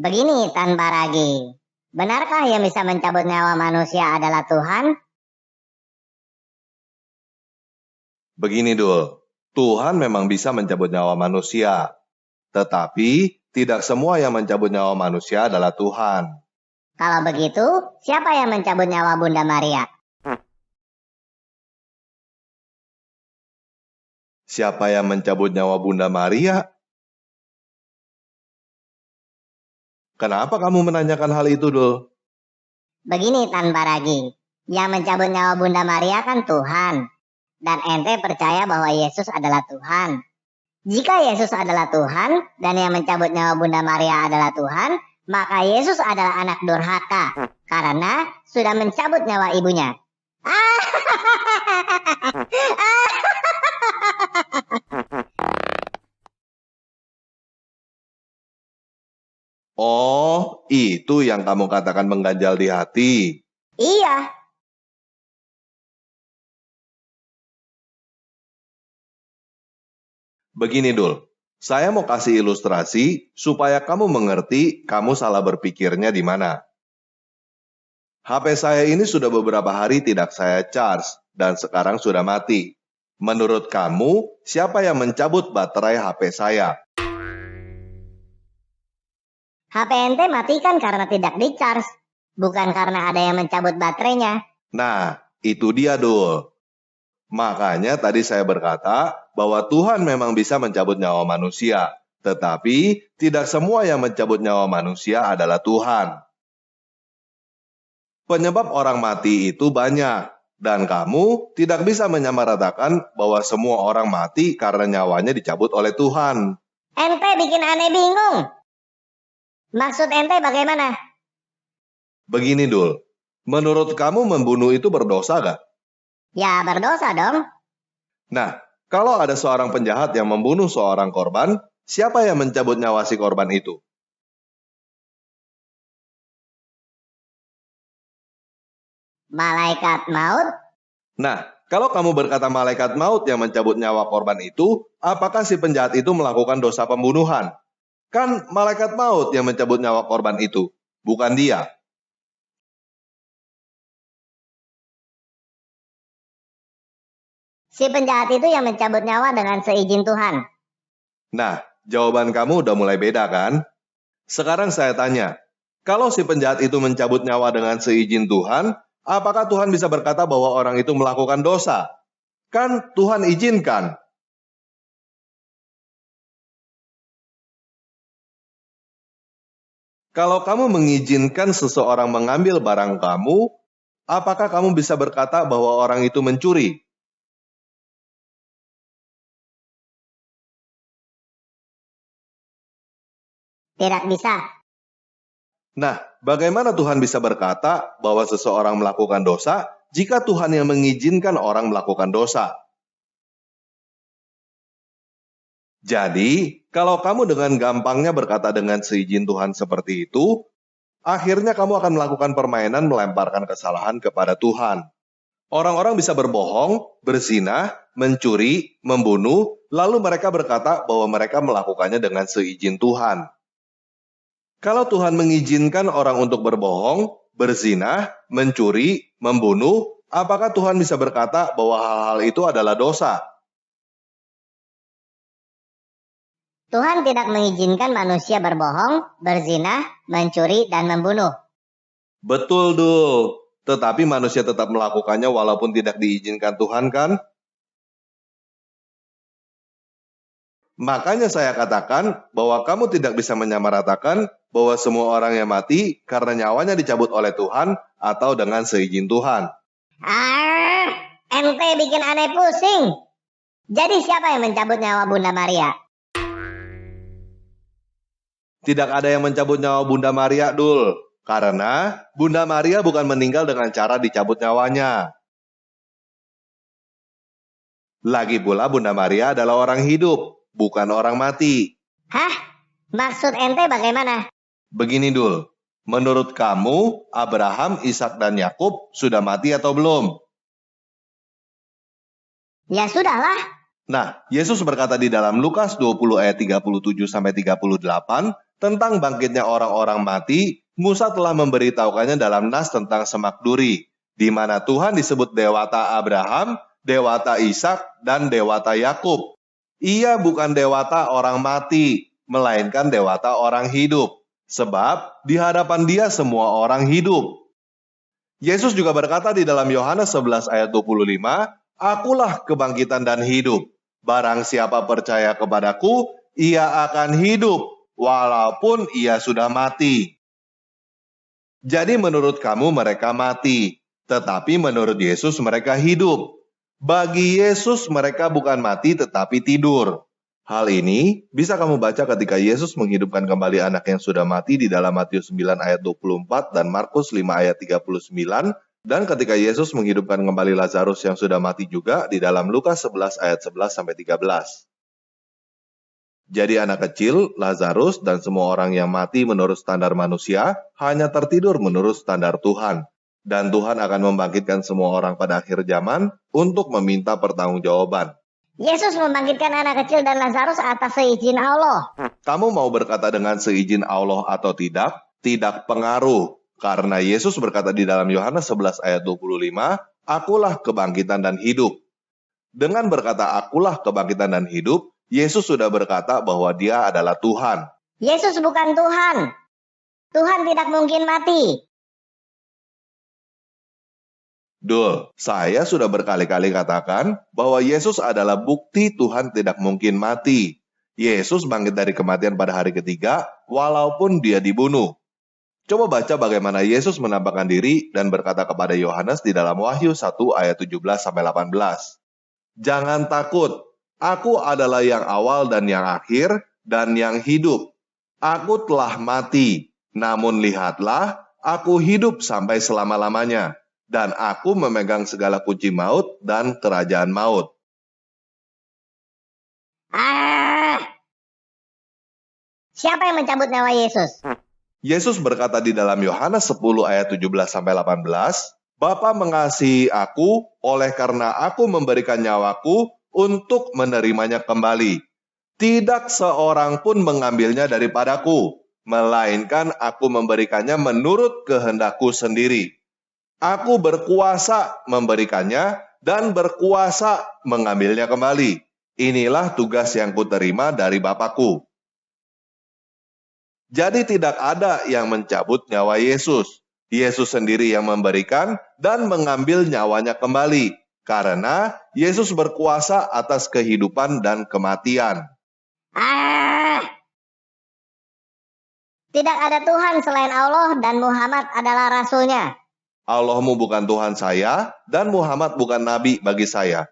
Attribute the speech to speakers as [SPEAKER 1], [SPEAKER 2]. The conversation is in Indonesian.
[SPEAKER 1] Begini tanpa ragu, benarkah yang bisa mencabut nyawa manusia adalah Tuhan?
[SPEAKER 2] Begini Dul, Tuhan memang bisa mencabut nyawa manusia, tetapi tidak semua yang mencabut nyawa manusia adalah Tuhan.
[SPEAKER 1] Kalau begitu, siapa yang mencabut nyawa Bunda Maria?
[SPEAKER 2] Siapa yang mencabut nyawa Bunda Maria? Kenapa kamu menanyakan hal itu, Dul?
[SPEAKER 1] Begini tanpa ragu, yang mencabut nyawa Bunda Maria kan Tuhan. Dan ente percaya bahwa Yesus adalah Tuhan. Jika Yesus adalah Tuhan dan yang mencabut nyawa Bunda Maria adalah Tuhan, maka Yesus adalah anak durhaka karena sudah mencabut nyawa ibunya.
[SPEAKER 2] Oh, itu yang kamu katakan mengganjal di hati.
[SPEAKER 1] Iya.
[SPEAKER 2] Begini, Dul. Saya mau kasih ilustrasi supaya kamu mengerti kamu salah berpikirnya di mana. HP saya ini sudah beberapa hari tidak saya charge dan sekarang sudah mati. Menurut kamu, siapa yang mencabut baterai HP saya?
[SPEAKER 1] HP ente matikan karena tidak di-charge, bukan karena ada yang mencabut baterainya.
[SPEAKER 2] Nah, itu dia, Dul. Makanya tadi saya berkata bahwa Tuhan memang bisa mencabut nyawa manusia, tetapi tidak semua yang mencabut nyawa manusia adalah Tuhan. Penyebab orang mati itu banyak, dan kamu tidak bisa menyamaratakan bahwa semua orang mati karena nyawanya dicabut oleh Tuhan.
[SPEAKER 1] Ente bikin aneh bingung. Maksud ente bagaimana?
[SPEAKER 2] Begini, Dul. Menurut kamu membunuh itu berdosa gak?
[SPEAKER 1] Ya berdosa dong.
[SPEAKER 2] Nah, kalau ada seorang penjahat yang membunuh seorang korban, siapa yang mencabut nyawa si korban itu?
[SPEAKER 1] Malaikat maut?
[SPEAKER 2] Nah, kalau kamu berkata malaikat maut yang mencabut nyawa korban itu, apakah si penjahat itu melakukan dosa pembunuhan? Kan malaikat maut yang mencabut nyawa korban itu, bukan dia.
[SPEAKER 1] Si penjahat itu yang mencabut nyawa dengan seizin Tuhan.
[SPEAKER 2] Nah, jawaban kamu udah mulai beda kan? Sekarang saya tanya, kalau si penjahat itu mencabut nyawa dengan seizin Tuhan, apakah Tuhan bisa berkata bahwa orang itu melakukan dosa? Kan Tuhan izinkan. Kalau kamu mengizinkan seseorang mengambil barang kamu, apakah kamu bisa berkata bahwa orang itu mencuri?
[SPEAKER 1] Tidak bisa.
[SPEAKER 2] Nah, bagaimana Tuhan bisa berkata bahwa seseorang melakukan dosa jika Tuhan yang mengizinkan orang melakukan dosa? Jadi, kalau kamu dengan gampangnya berkata dengan seizin Tuhan seperti itu, akhirnya kamu akan melakukan permainan melemparkan kesalahan kepada Tuhan. Orang-orang bisa berbohong, berzina, mencuri, membunuh, lalu mereka berkata bahwa mereka melakukannya dengan seizin Tuhan. Kalau Tuhan mengizinkan orang untuk berbohong, berzina, mencuri, membunuh, apakah Tuhan bisa berkata bahwa hal-hal itu adalah dosa?
[SPEAKER 1] Tuhan tidak mengizinkan manusia berbohong, berzina, mencuri, dan membunuh.
[SPEAKER 2] Betul, Dul. Tetapi manusia tetap melakukannya walaupun tidak diizinkan Tuhan, kan? Makanya saya katakan bahwa kamu tidak bisa menyamaratakan bahwa semua orang yang mati karena nyawanya dicabut oleh Tuhan atau dengan seizin Tuhan.
[SPEAKER 1] Ente bikin aneh pusing. Jadi siapa yang mencabut nyawa Bunda Maria?
[SPEAKER 2] Tidak ada yang mencabut nyawa Bunda Maria, Dul. Karena Bunda Maria bukan meninggal dengan cara dicabut nyawanya. Lagi pula Bunda Maria adalah orang hidup, bukan orang mati.
[SPEAKER 1] Hah? Maksud ente bagaimana?
[SPEAKER 2] Begini, Dul. Menurut kamu, Abraham, Ishak, dan Yakub sudah mati atau belum?
[SPEAKER 1] Ya sudahlah.
[SPEAKER 2] Nah, Yesus berkata di dalam Lukas 20 ayat 37-38 Tentang bangkitnya orang-orang mati, Musa telah memberitahukannya dalam nas tentang semak duri, di mana Tuhan disebut Dewata Abraham, Dewata Ishak, dan Dewata Yakub. Ia bukan Dewata orang mati, melainkan Dewata orang hidup, sebab di hadapan Dia semua orang hidup. Yesus juga berkata di dalam Yohanes 11 ayat 25, "Akulah kebangkitan dan hidup. Barang siapa percaya kepadaku, ia akan hidup, walaupun ia sudah mati." Jadi menurut kamu mereka mati, tetapi menurut Yesus mereka hidup. Bagi Yesus mereka bukan mati tetapi tidur. Hal ini bisa kamu baca ketika Yesus menghidupkan kembali anak yang sudah mati di dalam Matius 9 ayat 24 dan Markus 5 ayat 39, dan ketika Yesus menghidupkan kembali Lazarus yang sudah mati juga di dalam Lukas 11 ayat 11 sampai 13. Jadi anak kecil, Lazarus, dan semua orang yang mati menurut standar manusia hanya tertidur menurut standar Tuhan. Dan Tuhan akan membangkitkan semua orang pada akhir zaman untuk meminta pertanggungjawaban.
[SPEAKER 1] Yesus membangkitkan anak kecil dan Lazarus atas seizin Allah.
[SPEAKER 2] Kamu mau berkata dengan seizin Allah atau tidak? Tidak pengaruh. Karena Yesus berkata di dalam Yohanes 11 ayat 25, "Akulah kebangkitan dan hidup." Dengan berkata akulah kebangkitan dan hidup, Yesus sudah berkata bahwa Dia adalah Tuhan.
[SPEAKER 1] Yesus bukan Tuhan. Tuhan tidak mungkin mati.
[SPEAKER 2] Dul, saya sudah berkali-kali katakan bahwa Yesus adalah bukti Tuhan tidak mungkin mati. Yesus bangkit dari kematian pada hari ketiga, walaupun Dia dibunuh. Coba baca bagaimana Yesus menampakkan diri dan berkata kepada Yohanes di dalam Wahyu 1 ayat 17-18. "Jangan takut, aku adalah yang awal dan yang akhir dan yang hidup. Aku telah mati, namun lihatlah, aku hidup sampai selama-lamanya. Dan aku memegang segala kunci maut dan kerajaan maut."
[SPEAKER 1] Siapa yang mencabut nyawa Yesus?
[SPEAKER 2] Yesus berkata di dalam Yohanes 10 ayat 17-18, "Bapa mengasihi aku oleh karena aku memberikan nyawaku untuk menerimanya kembali. Tidak seorang pun mengambilnya daripadaku, melainkan aku memberikannya menurut kehendakku sendiri. Aku berkuasa memberikannya dan berkuasa mengambilnya kembali. Inilah tugas yang kuterima dari Bapakku." Jadi tidak ada yang mencabut nyawa Yesus. Yesus sendiri yang memberikan dan mengambil nyawanya kembali. Karena Yesus berkuasa atas kehidupan dan kematian.
[SPEAKER 1] Tidak ada Tuhan selain Allah dan Muhammad adalah rasulnya.
[SPEAKER 2] Allahmu bukan Tuhan saya dan Muhammad bukan nabi bagi saya.